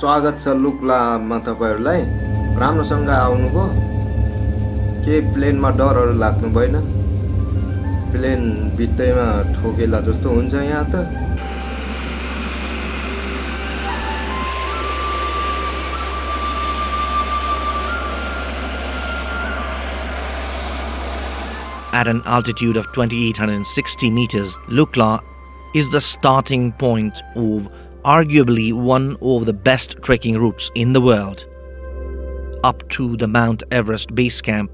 स्वागत छ लुक्लामा तपाईहरुलाई राम्रोसँग आउनुभयो के प्लेनमा डरहरु लाग्नु भएन प्लेन भित्तैमा ठोकेला जस्तो हुन्छ यहाँ त At an altitude of 2860 meters, Lukla is the starting point of arguably one of the best trekking routes in the world, up to the Mount Everest base camp,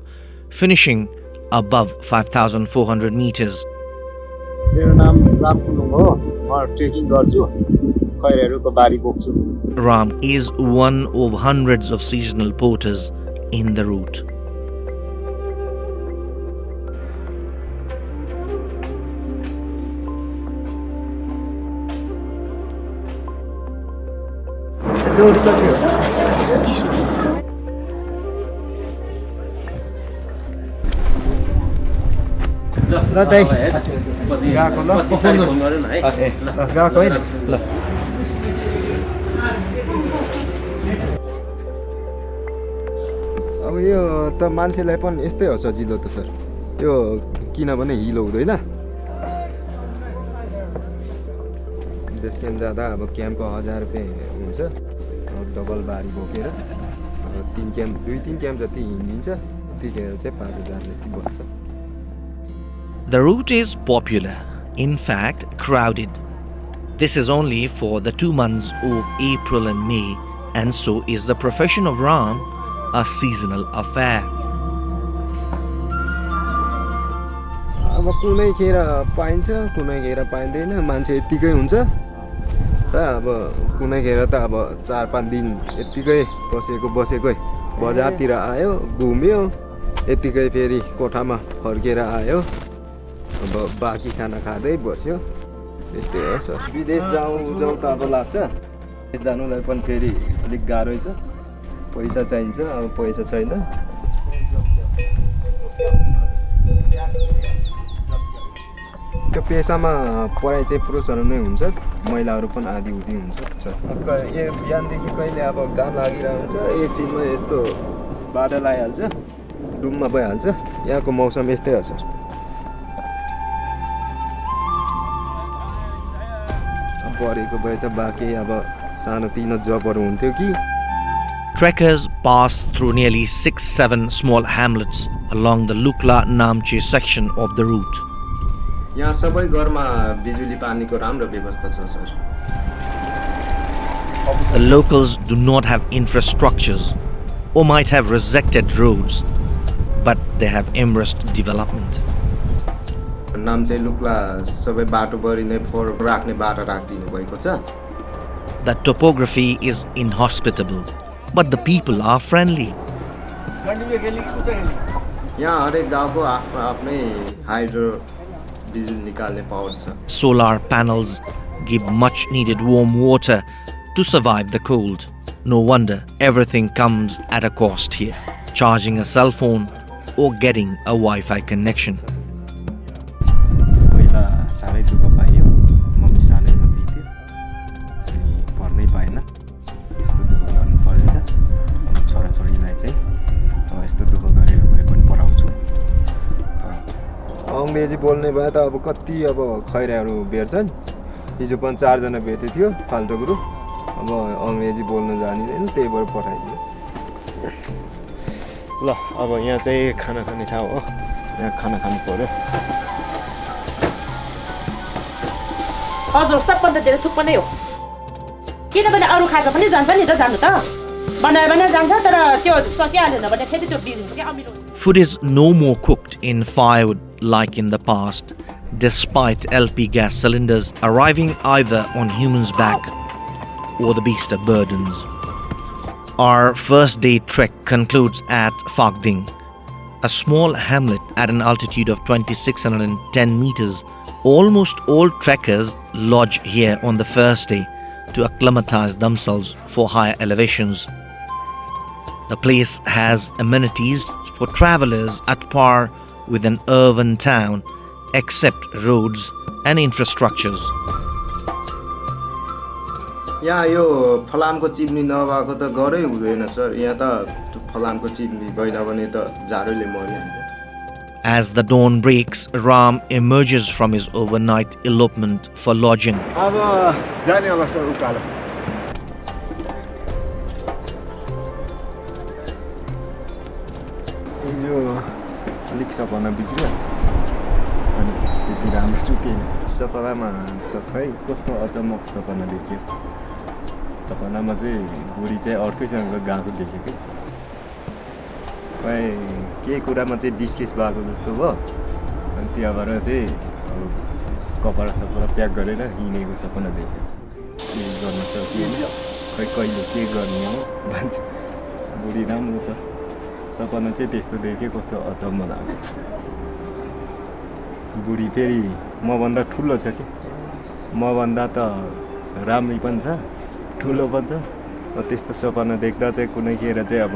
finishing above 5,400 meters. मेरो नाम राम कुलुङ हो म trekking गर्छु खैरहरुको बारी बोक्छु Ram is one of hundreds of seasonal porters in the route. ल दाइ गएको ल गएको है ल अब यो त मान्छेलाई पनि यस्तै हो सजिलो त सर यो किनभने हिलो हुँदैन बेस क्याम्प जाँदा अब क्याम्पको 1000 रुपैयाँ हुन्छ डबल बारी बोकेर 2-3 क्याम्प जति हिँडिन्छ त्यतिखेर चाहिँ 5000 जति बच्छ The route is popular, in fact crowded. This is only for the 2 months of April and May, and so is the profession of Ram a seasonal affair. अब कुनै खेर पाइन्छ कुनै खेर पाइँदैन मान्छे यतिकै हुन्छ त अब कुनै खेर त अब 4-5 दिन यतिकै बसेकै बजारतिर आयो घुम्यो यतिकै फेरि कोठामा फर्केर आयो अब बाकी खाना खाँदै बस्यो त्यस्तै हो सर विदेश जाउँ त अब लाग्छ विदेश जानुलाई पनि फेरि अलिक गाह्रै छ पैसा चाहिन्छ अब पैसा छैन त्यो पेसामा पढाइ चाहिँ पुरुषहरु नै हुन्छ महिलाहरु पनि आधी उधी हुन्छ यो बिहानदेखि कहिले अब घाम लागिरहन्छ एकछिनमा यस्तो बादल आइहाल्छ डुममा भइहाल्छ यहाँको मौसम यस्तै हो सर पढेको भए त बाँकी अब सानो-तिनो जबहरु हुन्थ्यो कि Trekkers pass through nearly 6-7 small hamlets along the Lukla-Namche section of the route. यहाँ सबै घरमा बिजुली पानीको राम्रो व्यवस्था छ sir The locals do not have infrastructures or might have rejected roads, but they have embraced development. Namche Lukla सबै बाटोभरि नै फोहोर राख्ने बाटो राखिदिनु भएको छ The topography is inhospitable, but the people are friendly. यहाँ हरेक गाउँको आफ्नो आफ्नै हाइड्रो बिजुली निकाल्ने पावर छ Solar panels give much needed warm water to survive the cold. No wonder everything comes at a cost here, charging a cell phone or getting a Wi-Fi connection. पहिला साह्रै दुःख पाइयो मम्मी सानैमा बित्यो अनि पढ्नै पाएन यस्तो दुःख गर्नु परेछ अब छोराछोरीलाई चाहिँ अब यस्तो दुःख गरेर भए पनि पढाउँछु अङ्ग्रेजी बोल्ने भए त अब कति अब खैराहरू भेट्छन् हिजो पनि 4 जना भेटे थियो फाल्टो ग्रुप अब अङ्ग्रेजी बोल्न जानिदैन त्यही भएर पठाइदियो ल अब यहाँ चाहिँ खाना खाने ठाउँ हो यहाँ खाना खानु पर्यो हजुर सबभन्दा धेरै थुक्पा नै हो किनभने अरू खाजा पनि जान्छ नि त जानु त बनायो भने जान्छ तर त्यो सकिहालेन भने फेरि त्यो बिग्रिन्छ के अमिलो Food is no more cooked in firewood like in the past, despite LP gas cylinders arriving either on humans' back or the beast of burdens. Our first day trek concludes at Phakding, a small hamlet at an altitude of 2610 meters. Almost all trekkers lodge here on the first day to acclimatize themselves for higher elevations. The place has amenities for travelers at par with an urban town, except roads and infrastructures. यहाँ यो फलामको chimney नभएको त गरै हुँदैन sir यहाँ त फलामको chimney गएन भने त जाडोले मरिहाल्छ As the dawn breaks, Ram emerges from his overnight elopement for lodging. अब जाने होला सर उकालो यो अलिक सपना बिग्रियो अनि त्यति राम्रो सुतेन सपनामा त खै कस्तो अचम्मक सपना देख्यो सपनामा चाहिँ बुढी चाहिँ अर्कैसँग गएको देखेको खै के कुरामा चाहिँ डिस्केस भएको जस्तो भयो अनि त्यहाँबाट चाहिँ कपडा सपडा प्याक गरेर हिँडेको सपना देख्यो के गर्न सकिएन खै कहिले के गर्ने हो मान्छे बुढी राम्रो छ सपना चाहिँ त्यस्तो देख्यो कस्तो अचम्म लाग्यो बुढी फेरि मभन्दा ठुलो छ कि मभन्दा त राम्री पनि छ ठुलो पनि छ त्यस्तो सपना देख्दा चाहिँ कुनै खेर चाहिँ अब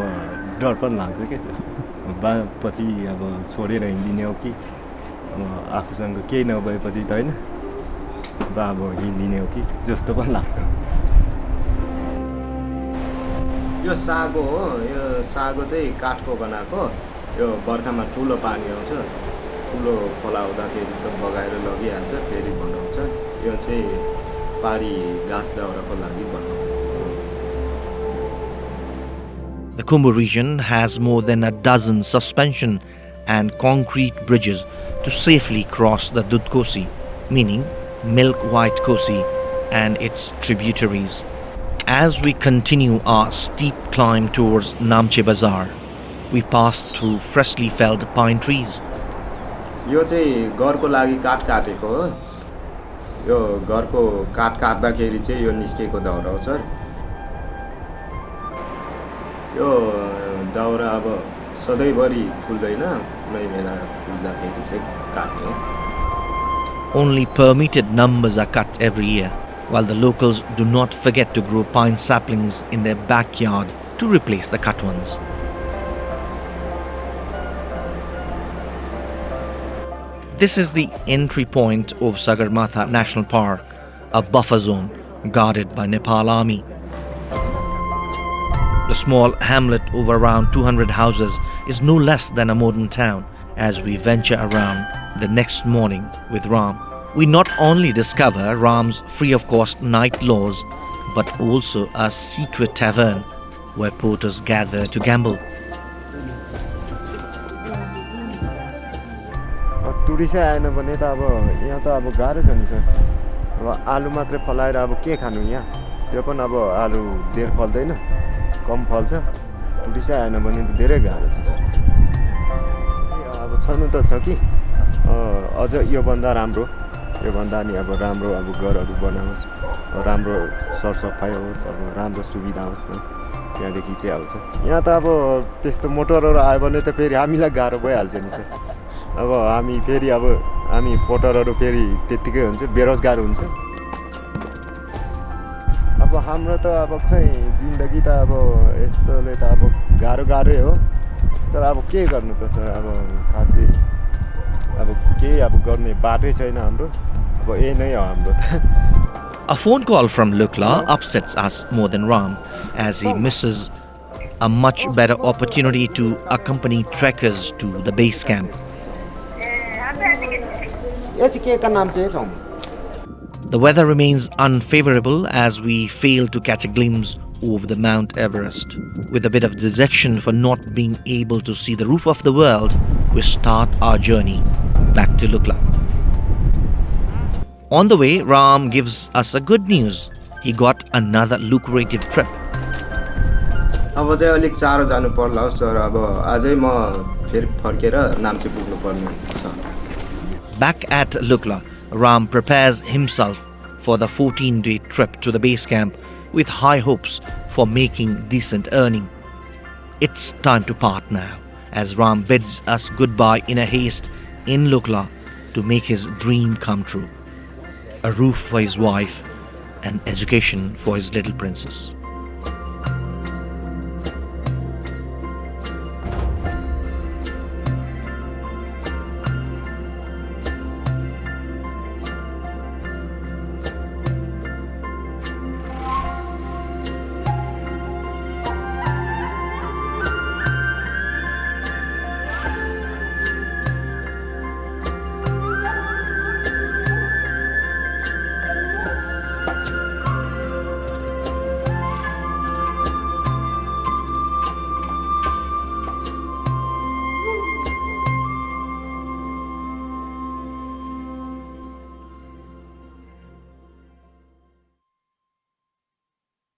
डर पनि लाग्छ क्या बा पछि अब छोडेर हिँडिदिने हो कि अब आफूसँग केही नभएपछि त होइन बा अब हिँडिदिने हो कि जस्तो पनि लाग्छ यो सागो हो यो सागो चाहिँ काठको बनाएको यो बर्खामा ठुलो पानी आउँछ ठुलो खोला हुँदाखेरि त बगाएर लगिहाल्छ फेरि बनाउँछ यो चाहिँ पारी घाँस दाउराको लागि बनाउँछ The Khumbu region has more than a dozen suspension and concrete bridges to safely cross the Dudh Kosi, meaning Milk White Kosi and its tributaries. As we continue our steep climb towards Namche Bazaar, we pass through freshly felled pine trees. यो चाहिँ घरको लागि काठ काटेको हो यो घरको काठ काट्दाखेरि चाहिँ यो निस्केको दाउरा हो सर यो दाउरा अब सधैँभरि फुल्दैन कुनै बेला फुल्दाखेरि चाहिँ काट्ने हो Only permitted numbers are cut every year, while the locals do not forget to grow pine saplings in their backyard to replace the cut ones. This is the entry point of Sagarmatha National Park, a buffer zone guarded by Nepal Army. The small hamlet of around 200 houses is no less than a modern town as we venture around the next morning with Ram. We not only discover Ram's free-of-cost night laws, but also a secret tavern where porters gather to gamble. Tourist आएन भने त अब यहाँ त अब गाह्रो छ नि सर अब आलु मात्रै फलाएर अब के खानु यहाँ त्यो पनि अब आलु धेर फल्दैन कम फल्छ टुरिस्ट आएन भने त धेरै गाह्रो छ सर अब छनु त छ कि अझ योभन्दा राम्रो योभन्दा नि अब राम्रो अब घरहरू बनाओस् राम्रो सरसफाइ होस् अब राम्रो सुविधा होस् त्यहाँदेखि चाहिँ आउँछ यहाँ त अब त्यस्तो मोटरहरू आयो भने त फेरि हामीलाई गाह्रो भइहाल्छ नि सर अब हामी फेरि अब हामी पोटरहरू फेरि त्यत्तिकै हुन्छ बेरोजगार हुन्छ अब हाम्रो त अब खै जिन्दगी त अब यस्तोले त अब गाह्रै हो तर अब के गर्नु त सर अब खासै अब केही अब गर्ने बाटै छैन हाम्रो अब यही नै हो हाम्रो त A phone call from Lukla upsets us more than Ram as he misses a much better opportunity to accompany trekkers to the base camp. The weather remains unfavorable as we fail to catch a glimpse of the Mount Everest. With a bit of dejection for not being able to see the roof of the world, we start our journey back to Lukla. On the way, Ram gives us a good news. He got another lucrative trip. अब चाहिँ अलिक चाँडो जानु पर्ला हो sir अब अझै म फेरि फर्केर नाम्चे पुग्नु पर्ने छ Back at Lukla, Ram prepares himself for the 14-day trip to the base camp with high hopes for making decent earning. It's time to part now as Ram bids us goodbye in a haste in Lukla to make his dream come true. A roof for his wife and education for his little princess.